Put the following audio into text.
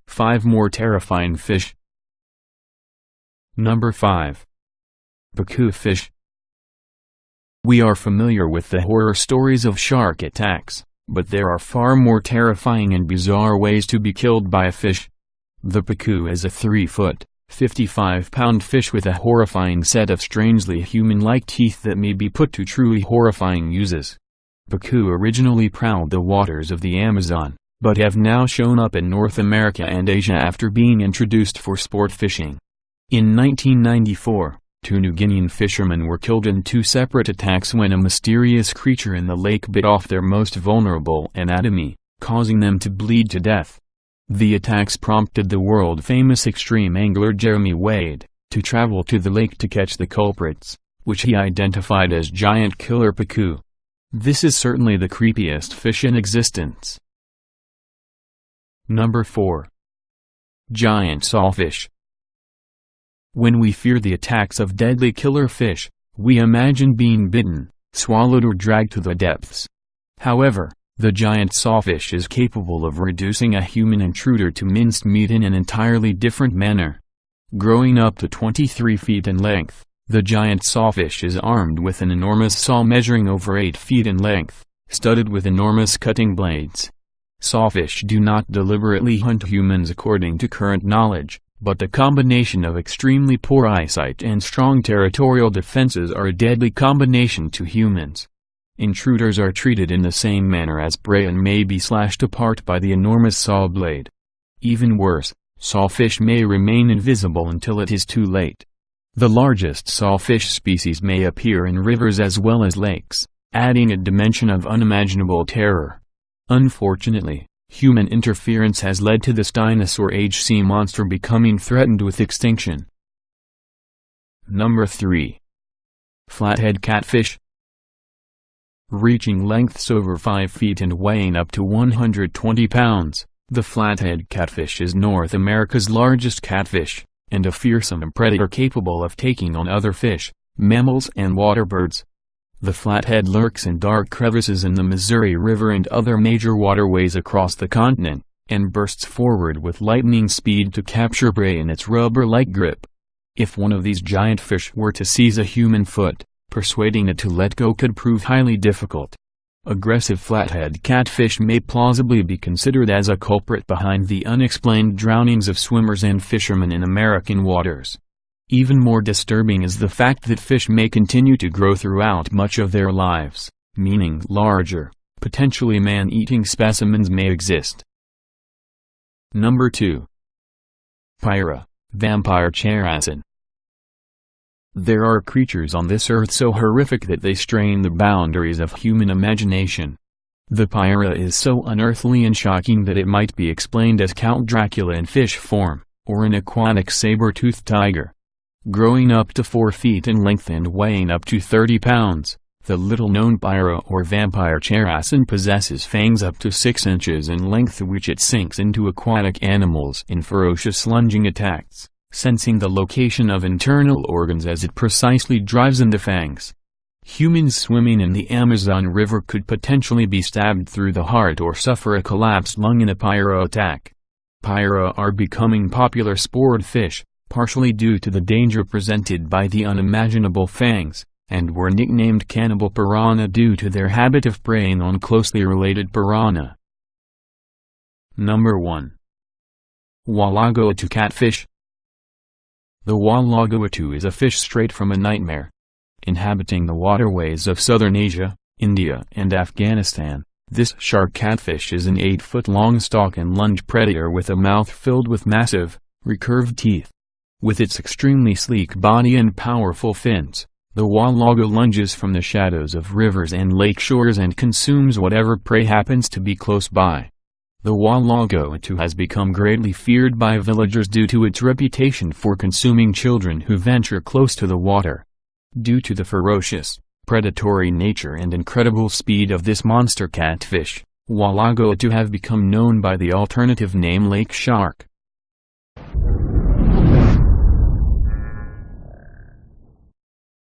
Five more terrifying fish. Number 5. PACU fish. We are familiar with the horror stories of shark attacks, but there are far more terrifying and bizarre ways to be killed by a fish. The PACU is a 3-foot, 55-pound fish with a horrifying set of strangely human-like teeth that may be put to truly horrifying uses. PACU originally prowled the waters of the Amazon, but have now shown up in North America and Asia after being introduced for sport fishing. In 1994, 2 New Guinean fishermen were killed in 2 separate attacks when a mysterious creature in the lake bit off their most vulnerable anatomy, causing them to bleed to death. The attacks prompted the world-famous extreme angler Jeremy Wade to travel to the lake to catch the culprits, which he identified as giant killer PACU. This is certainly the creepiest fish in existence. Number 4. Giant Sawfish. When we fear the attacks of deadly killer fish, we imagine being bitten, swallowed or dragged to the depths. However, the giant sawfish is capable of reducing a human intruder to minced meat in an entirely different manner. Growing up to 23 feet in length, the giant sawfish is armed with an enormous saw measuring over 8 feet in length, studded with enormous cutting blades. Sawfish do not deliberately hunt humans according to current knowledge, but the combination of extremely poor eyesight and strong territorial defenses are a deadly combination to humans. Intruders are treated in the same manner as prey and may be slashed apart by the enormous saw blade. Even worse, sawfish may remain invisible until it is too late. The largest sawfish species may appear in rivers as well as lakes, adding a dimension of unimaginable terror. Unfortunately, human interference has led to this dinosaur-age sea monster becoming threatened with extinction. Number 3. Flathead Catfish. Reaching lengths over 5 feet and weighing up to 120 pounds, the flathead catfish is North America's largest catfish, and a fearsome predator capable of taking on other fish, mammals and waterbirds. The flathead lurks in dark crevices in the Missouri River and other major waterways across the continent, and bursts forward with lightning speed to capture prey in its rubber-like grip. If one of these giant fish were to seize a human foot, persuading it to let go could prove highly difficult. Aggressive flathead catfish may plausibly be considered as a culprit behind the unexplained drownings of swimmers and fishermen in American waters. Even more disturbing is the fact that fish may continue to grow throughout much of their lives, meaning larger, potentially man-eating specimens may exist. Number 2. Pyrrha, vampire characin. There are creatures on this earth so horrific that they strain the boundaries of human imagination. The Pyrrha is so unearthly and shocking that it might be explained as Count Dracula in fish form, or an aquatic saber-toothed tiger. Growing up to 4 feet in length and weighing up to 30 pounds, the little-known Pyrrha or vampire characin possesses fangs up to 6 inches in length which it sinks into aquatic animals in ferocious lunging attacks, sensing the location of internal organs as it precisely drives in the fangs. Humans swimming in the Amazon River could potentially be stabbed through the heart or suffer a collapsed lung in a Pyrrha attack. Pyrrha are becoming popular sport fish, partially due to the danger presented by the unimaginable fangs, and were nicknamed cannibal piranha due to their habit of preying on closely related piranha. Number 1. Wallaga catfish. The Wallaga is a fish straight from a nightmare. Inhabiting the waterways of southern Asia, India and Afghanistan, this shark catfish is an 8-foot-long stalk and lunge predator with a mouth filled with massive, recurved teeth. With its extremely sleek body and powerful fins, the Wallaga lunges from the shadows of rivers and lake shores and consumes whatever prey happens to be close by. The Wallaga has become greatly feared by villagers due to its reputation for consuming children who venture close to the water. Due to the ferocious, predatory nature and incredible speed of this monster catfish, Wallaga have become known by the alternative name lake shark.